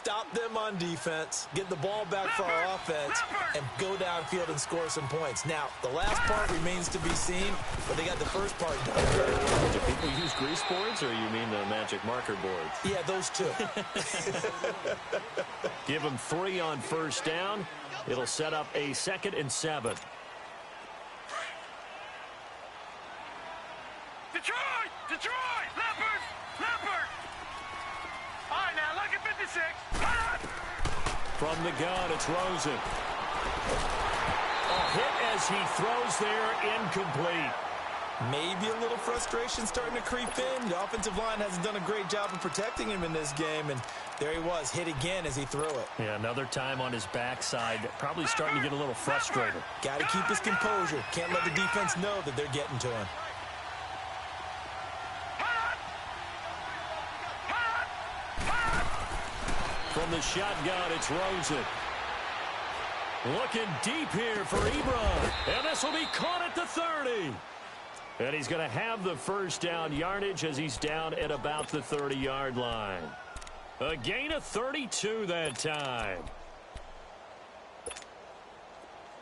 stop them on defense, get the ball back for our offense, and go downfield and score some points. Now, the last part remains to be seen, but they got the first part done very well. Do people use grease boards, or you mean the magic marker boards? Yeah, those two. Give them 3 on first down. It'll set up a 2nd and 7. Detroit! Leopard! All right, now, look at 56. From the gun, it's Rosen. A hit as he throws there, incomplete. Maybe a little frustration starting to creep in. The offensive line hasn't done a great job of protecting him in this game, and there he was, hit again as he threw it. Yeah, another time on his backside, probably starting to get a little frustrated. Got to keep his composure. Can't let the defense know that they're getting to him. From the shotgun, it's Rosen. Looking deep here for Ebron. And this will be caught at the 30. And he's going to have the first down yardage as he's down at about the 30-yard line. A gain of 32 that time.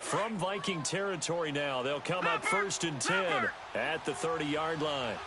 From Viking territory now, they'll come up 1st and 10 at the 30-yard line.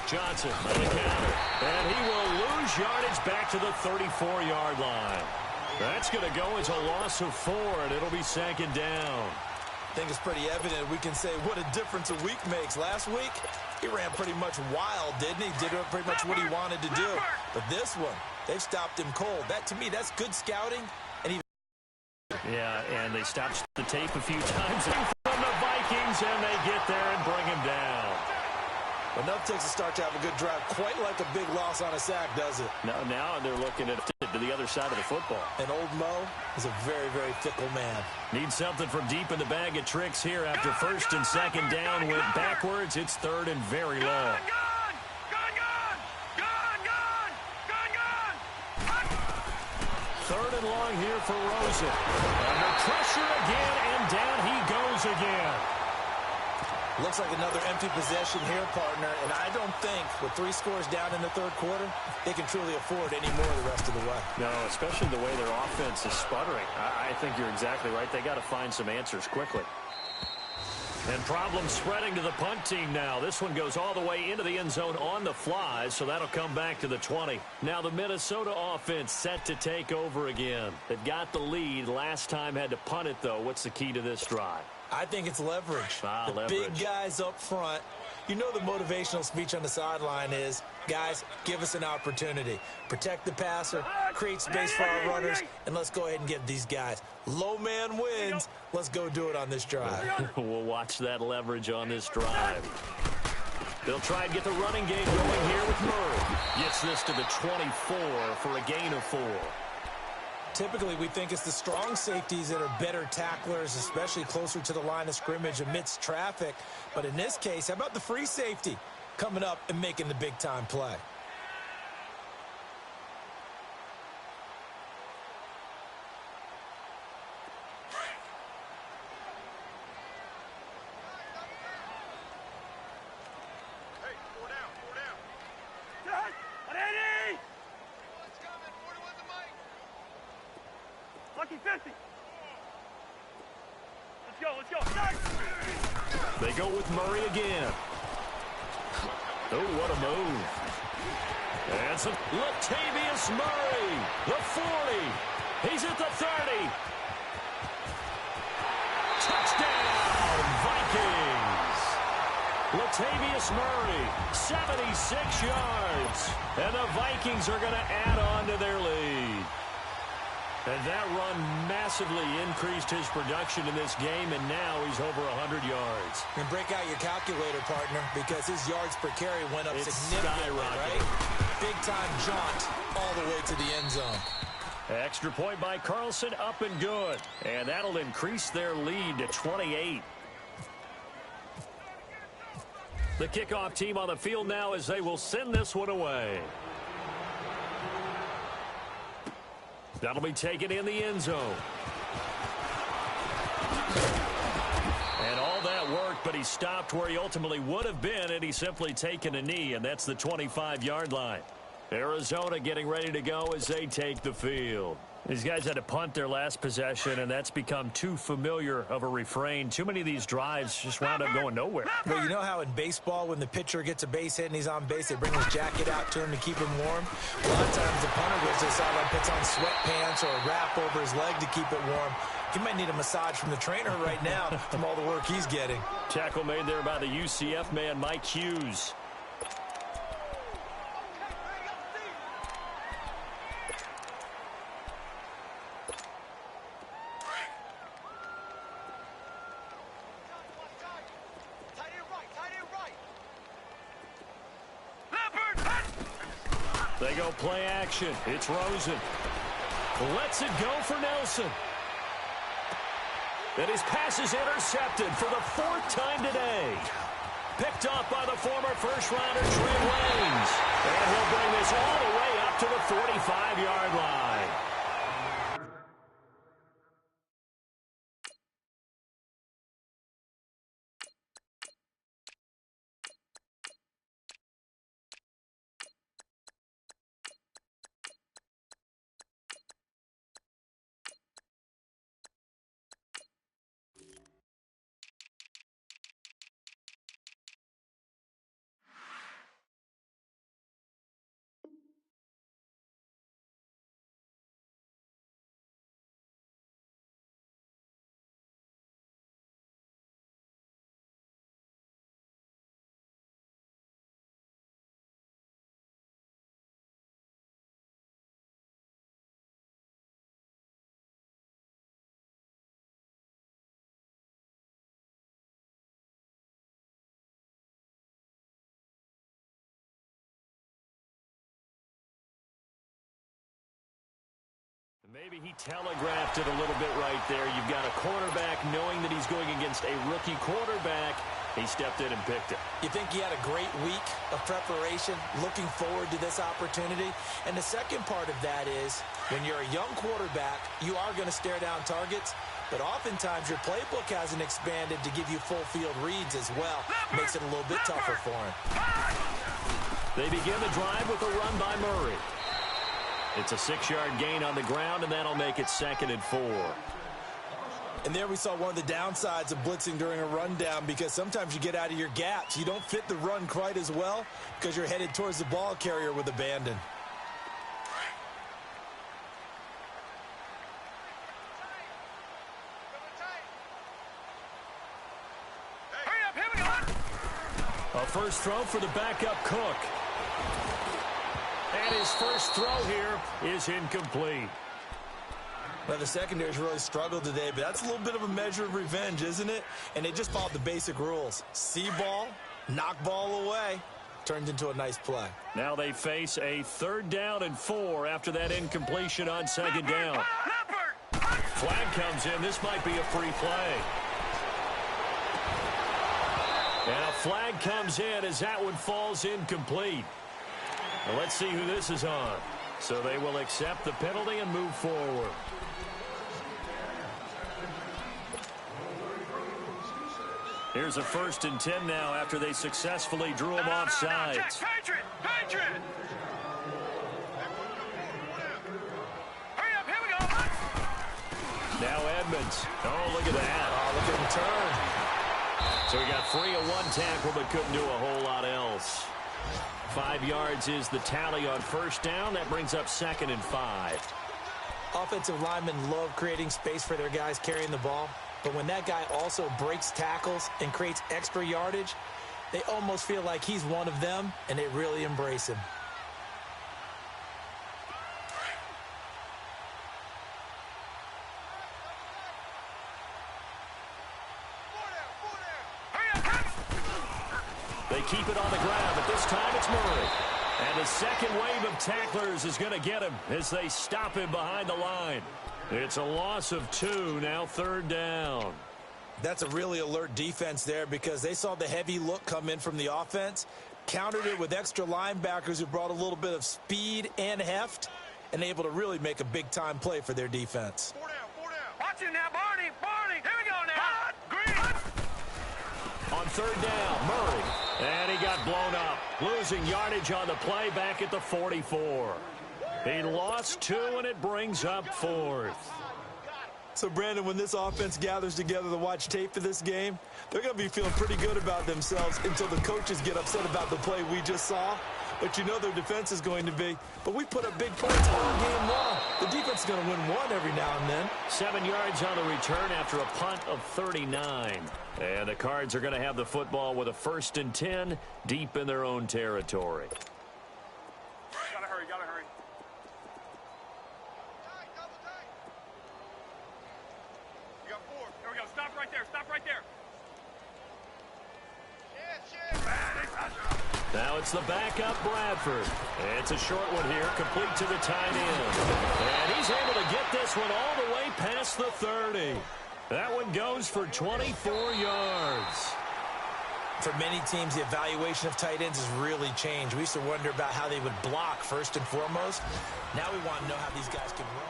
Johnson on the counter, and he will lose yardage back to the 34-yard line. That's going to go as a loss of 4, and it'll be 2nd down. I think it's pretty evident. We can say what a difference a week makes. Last week, he ran pretty much wild, didn't he? Did pretty much what he wanted to do. But this one, they've stopped him cold. That, to me, that's good scouting. And yeah, and they stopped the tape a few times from the Vikings, and they get there and bring him down. Enough takes a start to have a good drive. Quite like a big loss on a sack, does it? Now they're looking at to the other side of the football. And old Mo is a very, very fickle man. Needs something from deep in the bag of tricks here after 1st and 2nd down. Went backwards. It's 3rd and very long. Third and long here for Rosen. Under pressure again, and down he goes again. Looks like another empty possession here, partner, and I don't think with 3 scores down in the 3rd quarter, they can truly afford any more the rest of the way. No, especially the way their offense is sputtering. I think you're exactly right. They got to find some answers quickly. And problems spreading to the punt team now. This one goes all the way into the end zone on the fly, so that'll come back to the 20. Now the Minnesota offense set to take over again. They've got the lead. Last time had to punt it, though. What's the key to this drive? I think it's leverage. The big guys up front. You know the motivational speech on the sideline is, guys, give us an opportunity. Protect the passer, create space for our runners, and let's go ahead and get these guys. Low man wins. Let's go do it on this drive. We'll watch that leverage on this drive. They'll try and get the running game going here with Murray. Gets this to the 24 for a gain of 4. Typically, we think it's the strong safeties that are better tacklers, especially closer to the line of scrimmage amidst traffic. But in this case, how about the free safety coming up and making the big-time play? They go with Murray again. Oh, what a move. And some Latavius Murray, the 40. He's at the 30. Touchdown, Vikings. Latavius Murray, 76 yards. And the Vikings are going to add on to their lead. And that run massively increased his production in this game, and now he's over 100 yards. And break out your calculator, partner, because his yards per carry went up significantly, right? Big-time jaunt all the way to the end zone. Extra point by Carlson, up and good. And that'll increase their lead to 28. The kickoff team on the field now as they will send this one away. That'll be taken in the end zone. And all that worked, but he stopped where he ultimately would have been, and he's simply taken a knee, and that's the 25-yard line. Arizona getting ready to go as they take the field. These guys had to punt their last possession, and that's become too familiar of a refrain. Too many of these drives just wound up going nowhere. Well, you know how in baseball, when the pitcher gets a base hit and he's on base, they bring his jacket out to him to keep him warm? A lot of times the punter goes to the sideline, puts on sweatpants or a wrap over his leg to keep it warm. He might need a massage from the trainer right now from all the work he's getting. Tackle made there by the UCF man, Mike Hughes. They go play action. It's Rosen. Lets it go for Nelson. And his pass is intercepted for the 4th time today. Picked off by the former first-rounder Trey Waynes. And he'll bring this all the way up to the 45-yard line. Maybe he telegraphed it a little bit right there. You've got a quarterback knowing that he's going against a rookie quarterback. He stepped in and picked it. You think he had a great week of preparation, looking forward to this opportunity? And the second part of that is, when you're a young quarterback, you are going to stare down targets, but oftentimes your playbook hasn't expanded to give you full field reads as well. Makes it a little bit tougher for him. They begin the drive with a run by Murray. It's a 6-yard gain on the ground, and that'll make it 2nd and 4. And there we saw one of the downsides of blitzing during a rundown, because sometimes you get out of your gaps. You don't fit the run quite as well because you're headed towards the ball carrier with abandon. A first throw for the backup Cook. And his first throw here is incomplete. Well, the secondary's really struggled today, but that's a little bit of a measure of revenge, isn't it? And they just followed the basic rules. See ball, knock ball away. Turns into a nice play. Now they face a 3rd down and 4 after that incompletion on 2nd down. Flag comes in. This might be a free play. And a flag comes in as that one falls incomplete. Now let's see who this is on. So they will accept the penalty and move forward. Here's a 1st and 10 now after they successfully drew him off sides. Patriot! Patriot! Hurry up, here we go! Now Edmonds. Oh, look at that. Oh, look at him turn. So he got free of one tackle but couldn't do a whole lot else. 5 yards is the tally on 1st down. That brings up 2nd and 5. Offensive linemen love creating space for their guys carrying the ball. But when that guy also breaks tackles and creates extra yardage, they almost feel like he's one of them, and they really embrace him. They keep it on the ground, but this time it's Murray. And the second wave of tacklers is going to get him as they stop him behind the line. It's a loss of 2, now 3rd down. That's a really alert defense there, because they saw the heavy look come in from the offense, countered it with extra linebackers who brought a little bit of speed and heft, and able to really make a big-time play for their defense. 4 down, 4 down. Watch it now, Barney, Barney. Here we go now. Hot, green. third down. Murray. And he got blown up. Losing yardage on the play back at the 44. He lost 2, and it brings up 4th. So, Brandon, when this offense gathers together to watch tape for this game, they're going to be feeling pretty good about themselves until the coaches get upset about the play we just saw. But you know their defense is going to be. But we put up big points all game long. The defense is going to win one every now and then. 7 yards on the return after a punt of 39. And the Cards are going to have the football with a 1st and 10 deep in their own territory. Gotta hurry, gotta hurry. You got 4. There we go. Stop right there. Stop right there. Now it's the backup Bradford. It's a short one here, complete to the tight end. And he's able to get this one all the way past the 30. That one goes for 24 yards. For many teams, the evaluation of tight ends has really changed. We used to wonder about how they would block first and foremost. Now we want to know how these guys can run.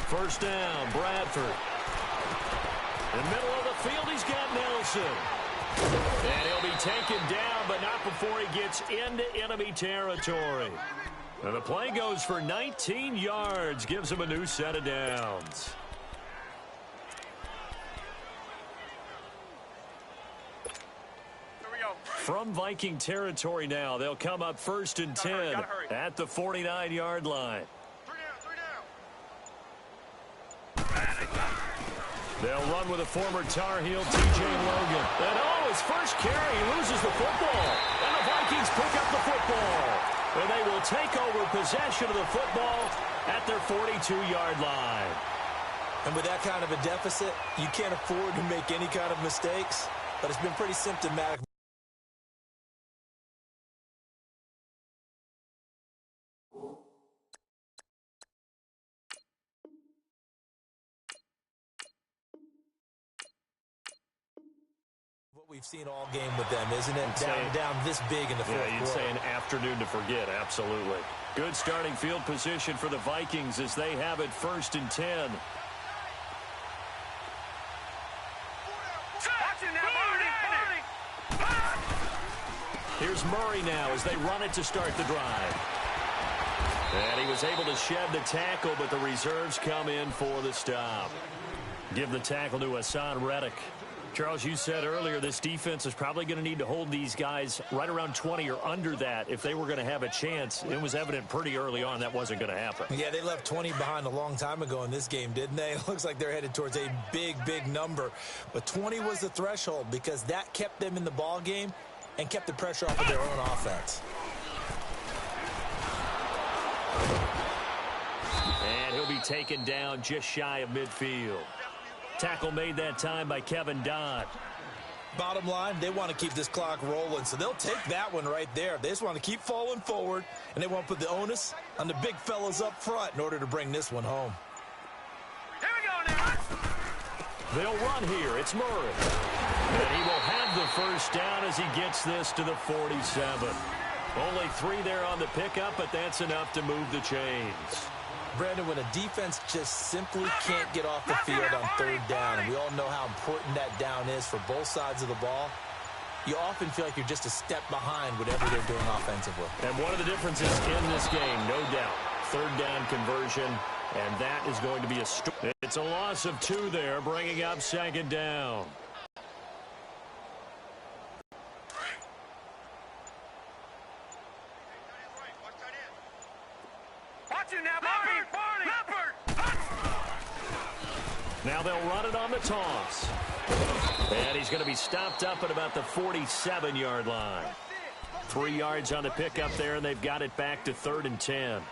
First down, Bradford. In the middle of the field, he's got Nelson. And he'll be taken down, but not before he gets into enemy territory. And the play goes for 19 yards, gives him a new set of downs. From Viking territory now, they'll come up 1st and 10 at the 49-yard line. They'll run with a former Tar Heel, T.J. Logan. And his first carry, he loses the football. And the Vikings pick up the football. And they will take over possession of the football at their 42-yard line. And with that kind of a deficit, you can't afford to make any kind of mistakes. But it's been pretty symptomatic. We've seen all game with them, isn't it? Down this big in the fourth quarter. Yeah, you'd say an afternoon to forget, absolutely. Good starting field position for the Vikings as they have it 1st and 10. Here's Murray now as they run it to start the drive. And he was able to shed the tackle, but the reserves come in for the stop. Give the tackle to Hassan Reddick. Charles, you said earlier this defense is probably going to need to hold these guys right around 20 or under that if they were going to have a chance. It was evident pretty early on that wasn't going to happen. Yeah, they left 20 behind a long time ago in this game, didn't they? It looks like they're headed towards a big, big number. But 20 was the threshold because that kept them in the ball game and kept the pressure off of their own offense. And he'll be taken down just shy of midfield. Tackle made that time by Kevin Dodd. Bottom line, they want to keep this clock rolling, so they'll take that one right there. They just want to keep falling forward, and they want to put the onus on the big fellas up front in order to bring this one home. Here we go now. They'll run here. It's Murray. And he will have the first down as he gets this to the 47. Only 3 there on the pickup, but that's enough to move the chains. Brandon, when a defense just simply can't get off the field on 3rd down, and we all know how important that down is for both sides of the ball, you often feel like you're just a step behind whatever they're doing offensively. And one of the differences in this game, no doubt, 3rd down conversion, and that is going to be a it's a loss of 2 there, bringing up 2nd down. Now they'll run it on the toss. And he's going to be stopped up at about the 47-yard line. 3 yards on the pickup there, and they've got it back to 3rd and 10.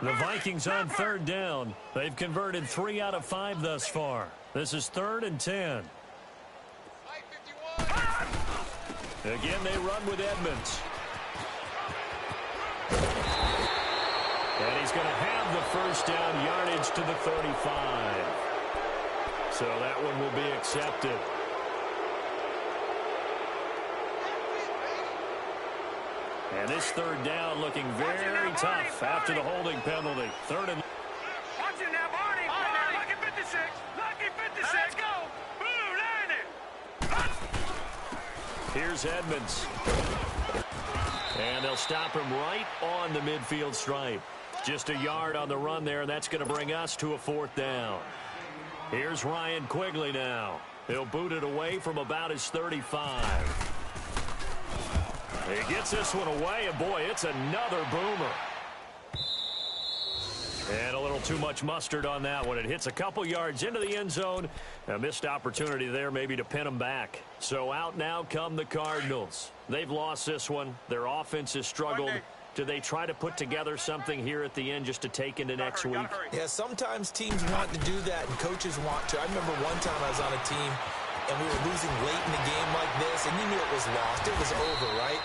The Vikings on 3rd down. They've converted 3 out of 5 thus far. This is 3rd and 10. Again, they run with Edmonds. he's going to have the first down, yardage to the 35. So that one will be accepted. And this third down looking very tough after the holding penalty. Third and... Watch it now, Barney. Lucky 56. Lucky 56. Let's go. Boo, line it. Here's Edmonds. And they'll stop him right on the midfield stripe. Just a yard on the run there, and that's going to bring us to a fourth down. Here's Ryan Quigley now. He'll boot it away from about his 35. He gets this one away, and boy, it's another boomer. And a little too much mustard on that one. It hits a couple yards into the end zone. A missed opportunity there maybe to pin them back. So out now come the Cardinals. They've lost this one. Their offense has struggled. Do they try to put together something here at the end just to take into next week? Yeah, sometimes teams want to do that and coaches want to. I remember one time I was on a team and we were losing late in the game like this, and you knew it was lost. It was over, right?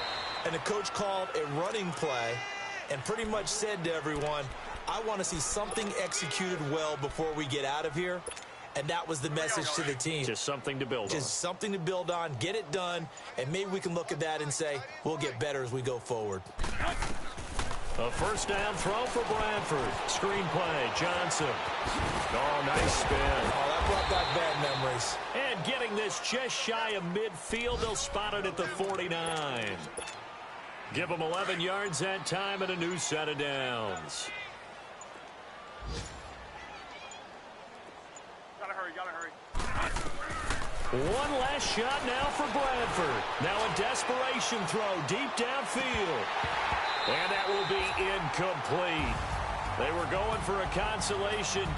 And the coach called a running play and pretty much said to everyone, I want to see something executed well before we get out of here. And that was the message to the team. Just something to build on. Just something to build on, get it done, and maybe we can look at that and say, we'll get better as we go forward. A first down throw for Bradford. Screen play, Johnson. Oh, nice spin. Oh, that brought back bad memories. And getting this just shy of midfield, they'll spot it at the 49. Give them 11 yards that time and a new set of downs. Gotta hurry. One last shot now for Bradford. Now a desperation throw deep downfield. And that will be incomplete. They were going for a consolation.